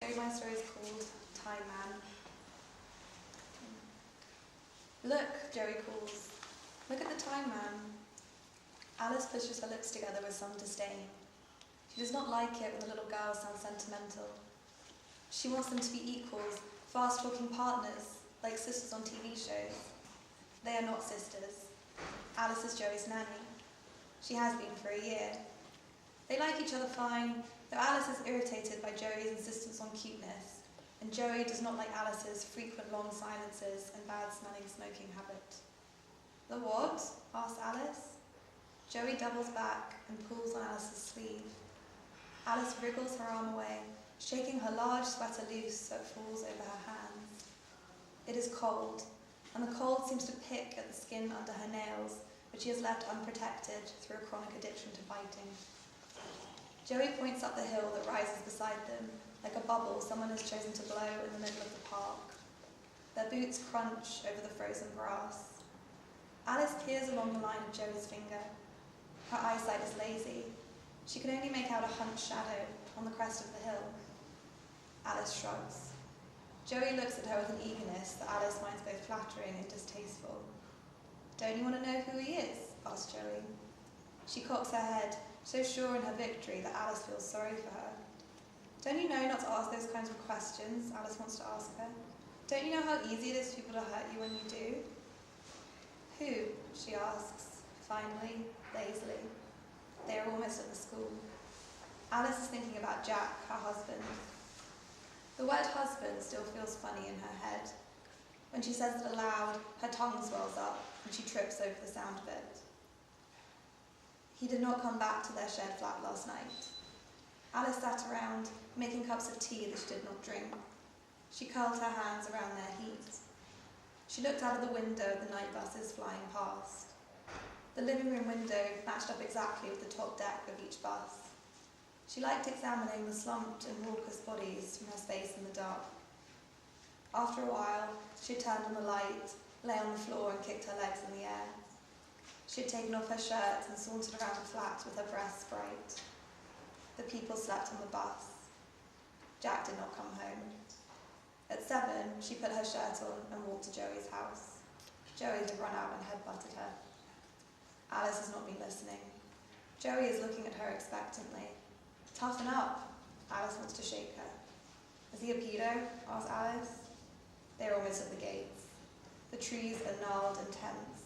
My story is called Time Man. Look, Joey calls. Look at the Time Man. Alice pushes her lips together with some disdain. She does not like it when the little girls sound sentimental. She wants them to be equals, fast-talking partners, like sisters on TV shows. They are not sisters. Alice is Joey's nanny. She has been for a year. They like each other fine, though Alice is irritated by Joey's insistence on cuteness, and Joey does not like Alice's frequent long silences and bad-smelling smoking habit. The what? Asks Alice. Joey doubles back and pulls on Alice's sleeve. Alice wriggles her arm away, shaking her large sweater loose so it falls over her hands. It is cold, and the cold seems to pick at the skin under her nails, which she has left unprotected through a chronic addiction to fighting. Joey points up the hill that rises beside them, like a bubble someone has chosen to blow in the middle of the park. Their boots crunch over the frozen grass. Alice peers along the line of Joey's finger. Her eyesight is lazy. She can only make out a hunched shadow on the crest of the hill. Alice shrugs. Joey looks at her with an eagerness that Alice finds both flattering and distasteful. "Don't you want to know who he is?" asks Joey. She cocks her head, so sure in her victory that Alice feels sorry for her. "Don't you know not to ask those kinds of questions?" Alice wants to ask her. "Don't you know how easy it is for people to hurt you when you do?" "Who?" she asks, finally, lazily. They are almost at the school. Alice is thinking about Jack, her husband. The word husband still feels funny in her head. When she says it aloud, her tongue swells up and she trips over the sound of it. He did not come back to their shared flat last night. Alice sat around, making cups of tea that she did not drink. She curled her hands around their heat. She looked out of the window at the night buses flying past. The living room window matched up exactly with the top deck of each bus. She liked examining the slumped and raucous bodies from her space in the dark. After a while, she had turned on the light, lay on the floor and kicked her legs in the air. She had taken off her shirt and sauntered around the flat with her breasts bright. The people slept on the bus. Jack did not come home. At 7, she put her shirt on and walked to Joey's house. Joey had run out and headbutted her. Alice has not been listening. Joey is looking at her expectantly. "Toughen up," Alice wants to shake her. "Is he a pedo?" asks Alice. They are almost at the gates. The trees are gnarled and tense.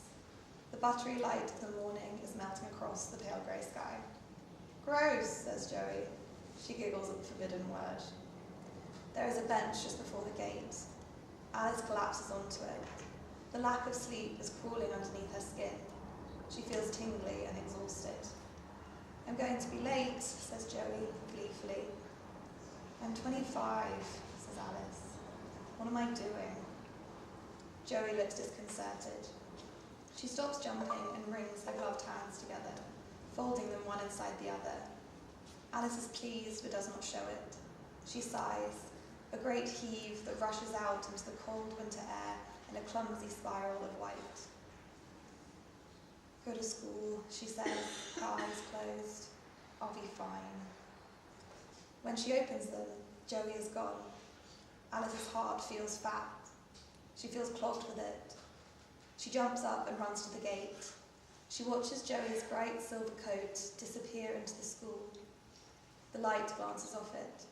The buttery light of the morning is melting across the pale grey sky. "Gross," says Joey. She giggles at the forbidden word. There is a bench just before the gate. Alice collapses onto it. The lack of sleep is crawling underneath her skin. She feels tingly and exhausted. "I'm going to be late," says Joey gleefully. "I'm 25, says Alice. "What am I doing?" Joey looks disconcerted. She stops jumping and wrings her gloved hands together, folding them one inside the other. Alice is pleased but does not show it. She sighs, a great heave that rushes out into the cold winter air in a clumsy spiral of white. "Go to school," she says, her eyes closed. "I'll be fine." When she opens them, Joey is gone. Alice's heart feels fat. She feels clogged with it. She jumps up and runs to the gate. She watches Joey's bright silver coat disappear into the school. The light glances off it.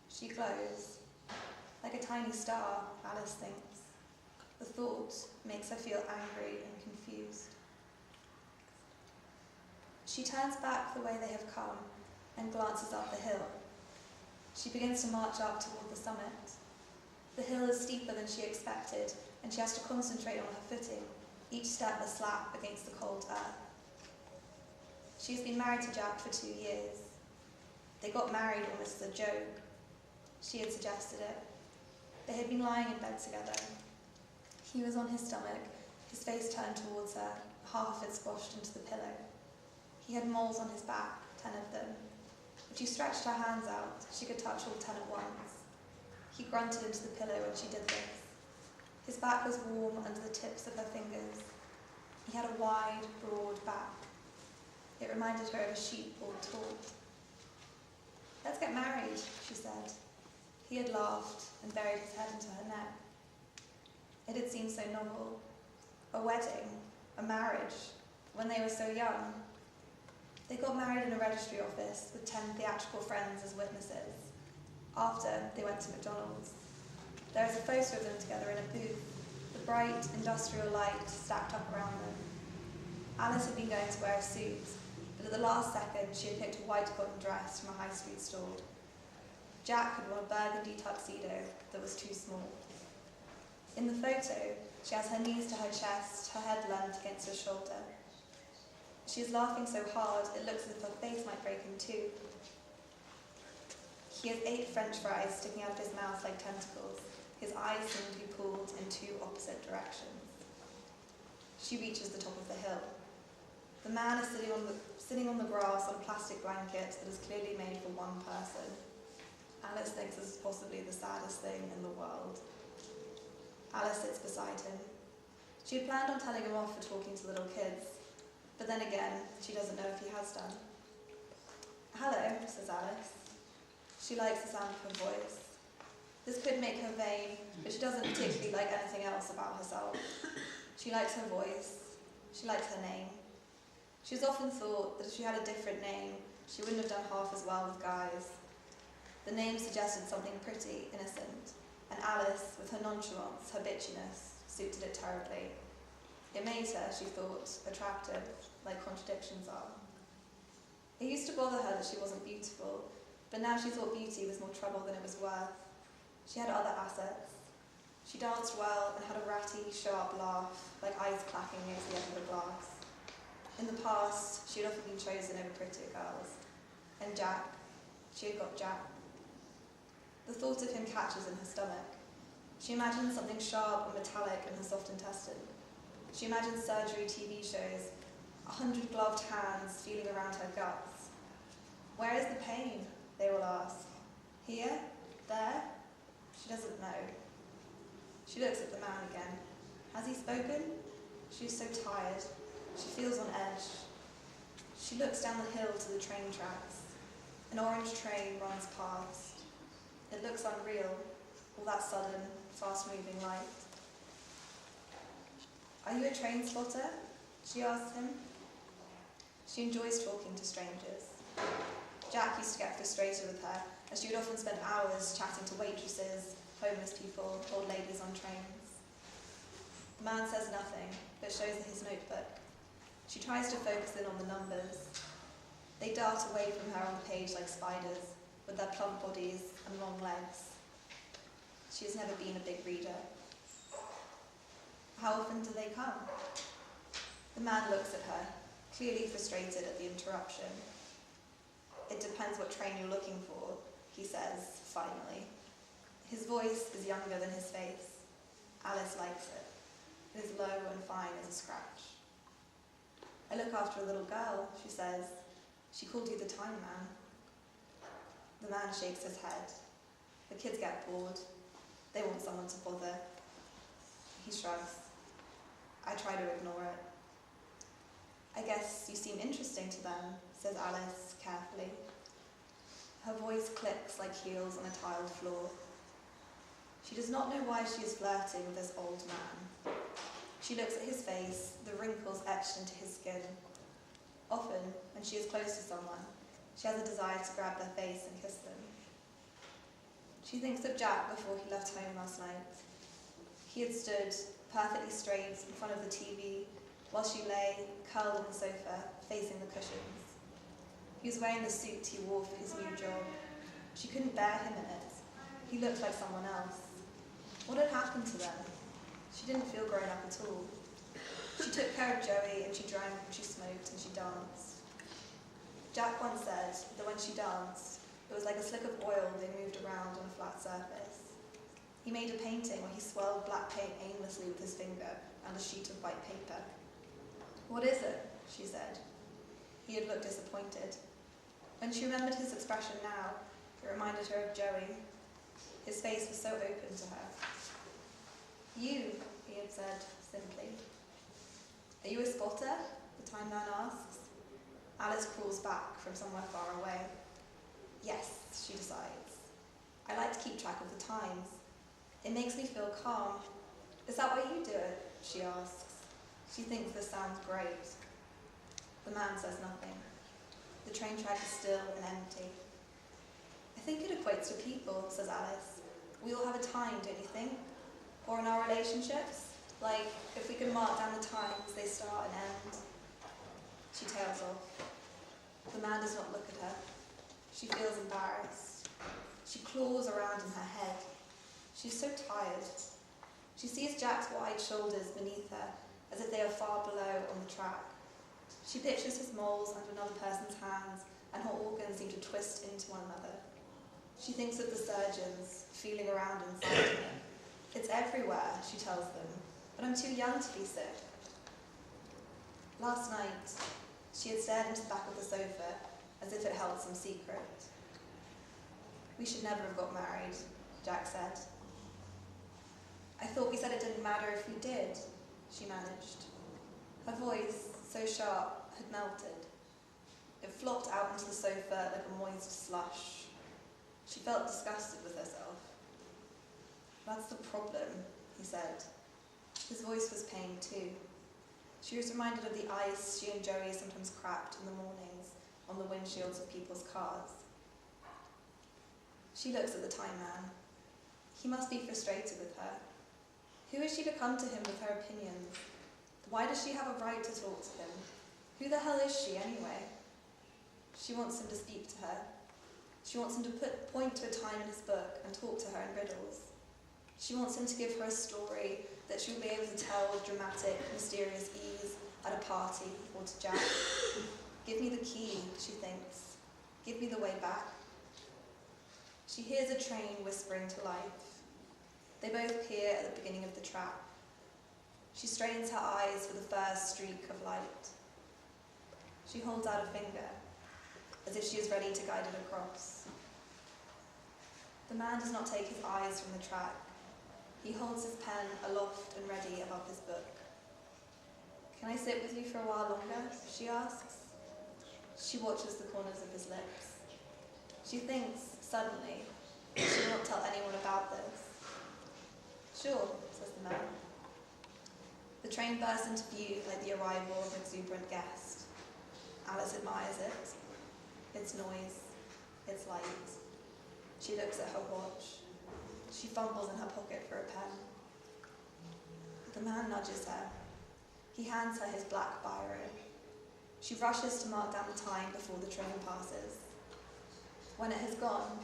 She glows. Like a tiny star, Alice thinks. The thought makes her feel angry and confused. She turns back the way they have come and glances up the hill. She begins to march up toward the summit. The hill is steeper than she expected, and she has to concentrate on her footing, each step a slap against the cold earth. She has been married to Jack for 2 years. They got married almost as a joke. She had suggested it. They had been lying in bed together. He was on his stomach, his face turned towards her, half of it squashed into the pillow. He had moles on his back, 10 of them. If she stretched her hands out, she could touch all 10 at once. He grunted into the pillow when she did this. His back was warm under the tips of her fingers. He had a wide, broad back. It reminded her of a sheep pulled taut. "Let's get married," she said. He had laughed and buried his head into her neck. It had seemed so novel. A wedding, a marriage, when they were so young. They got married in a registry office with 10 theatrical friends as witnesses. After, they went to McDonald's. There is a photo of them together in a booth, the bright industrial light stacked up around them. Alice had been going to wear a suit, but at the last second she had picked a white cotton dress from a high street store. Jack had worn a burgundy tuxedo that was too small. In the photo, she has her knees to her chest, her head leant against her shoulder. She is laughing so hard it looks as if her face might break in two. He has 8 French fries sticking out of his mouth like tentacles. His eyes seem to be pulled in 2 opposite directions. She reaches the top of the hill. The man is sitting on the grass on a plastic blanket that is clearly made for one person. Alice thinks this is possibly the saddest thing in the world. Alice sits beside him. She had planned on telling him off for talking to little kids, but then again, she doesn't know if he has done. "Hello," says Alice. She likes the sound of her voice. This could make her vain, but she doesn't particularly like anything else about herself. She likes her voice. She likes her name. She has often thought that if she had a different name, she wouldn't have done half as well with guys. The name suggested something pretty, innocent, and Alice, with her nonchalance, her bitchiness, suited it terribly. It made her, she thought, attractive, like contradictions are. It used to bother her that she wasn't beautiful, but now she thought beauty was more trouble than it was worth. She had other assets. She danced well and had a ratty, sharp laugh, like eyes clacking against the edge of a glass. In the past, she had often been chosen over prettier girls. And Jack, she had got Jack. The thought of him catches in her stomach. She imagines something sharp and metallic in her soft intestine. She imagines surgery TV shows, 100 gloved hands feeling around her guts. "Where is the pain?" they will ask. "Here? There?" She doesn't know. She looks at the man again. Has he spoken? She is so tired. She feels on edge. She looks down the hill to the train tracks. An orange train runs past. It looks unreal, all that sudden, fast-moving light. "Are you a train spotter?" she asks him. She enjoys talking to strangers. Jack used to get frustrated with her, as she would often spend hours chatting to waitresses, homeless people, old ladies on trains. The man says nothing, but shows her his notebook. She tries to focus in on the numbers. They dart away from her on the page like spiders, with their plump bodies and long legs. She has never been a big reader. "How often do they come?" The man looks at her, clearly frustrated at the interruption. "It depends what train you're looking for," he says, finally. His voice is younger than his face. Alice likes it. It is low and fine as a scratch. "I look after a little girl," she says. "She called you the Time Man." The man shakes his head. The kids get bored. They want someone to bother. He shrugs. I try to ignore it. "I guess you seem interesting to them," says Alice carefully. Her voice clicks like heels on a tiled floor. She does not know why she is flirting with this old man. She looks at his face, the wrinkles etched into his skin. Often, when she is close to someone, she has a desire to grab their face and kiss them. She thinks of Jack before he left home last night. He had stood, perfectly straight, in front of the TV, while she lay, curled on the sofa, facing the cushions. He was wearing the suit he wore for his new job. She couldn't bear him in it. He looked like someone else. What had happened to them? She didn't feel grown up at all. She took care of Joey, and she drank, and she smoked, and she danced. Jack once said that when she danced, it was like a slick of oil they moved around on a flat surface. He made a painting where he swirled black paint aimlessly with his finger and a sheet of white paper. "What is it?" she said. He had looked disappointed. When she remembered his expression now, it reminded her of Joey. His face was so open to her. "You," he had said, simply. "Are you a spotter?" the Time Man asks. Alice crawls back from somewhere far away. "Yes," she decides. "I like to keep track of the times. It makes me feel calm. Is that why you do it? She asks. She thinks this sounds great. The man says nothing. The train track is still and empty. I think it equates to people, says Alice. We all have a time, don't you think? Or in our relationships? Like, if we can mark down the times, they start and end. She tails off. The man does not look at her. She feels embarrassed. She claws around in her head. She's so tired. She sees Jack's wide shoulders beneath her, as if they are far below on the track. She pictures his moles under another person's hands, and her organs seem to twist into one another. She thinks of the surgeons, feeling around inside him. It's everywhere, she tells them, but I'm too young to be sick. Last night, she had stared into the back of the sofa, as if it held some secret. We should never have got married, Jack said. I thought we said it didn't matter if we did, she managed. Her voice, so sharp, had melted. It flopped out into the sofa like a moist slush. She felt disgusted with herself. That's the problem, he said. His voice was pained too. She was reminded of the ice she and Joey sometimes cracked in the mornings on the windshields of people's cars. She looks at the time man. He must be frustrated with her. Who is she to come to him with her opinions? Why does she have a right to talk to him? Who the hell is she anyway? She wants him to speak to her. She wants him to point to a time in his book and talk to her in riddles. She wants him to give her a story that she'll be able to tell with dramatic, mysterious ease at a party or to Jack. Give me the key, she thinks. Give me the way back. She hears a train whispering to life. They both peer at the beginning of the track. She strains her eyes for the first streak of light. She holds out a finger, as if she is ready to guide it across. The man does not take his eyes from the track. He holds his pen aloft and ready above his book. Can I sit with you for a while longer? She asks. She watches the corners of his lips. She thinks, suddenly, she will not tell anyone about this. Sure, says the man. The train bursts into view like the arrival of an exuberant guest. Alice admires it, its noise, its light. She looks at her watch. She fumbles in her pocket for a pen. The man nudges her. He hands her his black biro. She rushes to mark down the time before the train passes. When it has gone,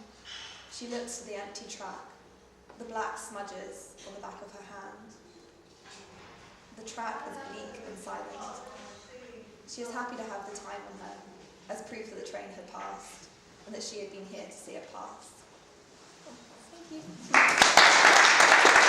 she looks to the empty track, the black smudges on the back of her hand. The track is bleak and silent. She is happy to have the time on her, as proof that the train had passed, and that she had been here to see it pass. Thank you.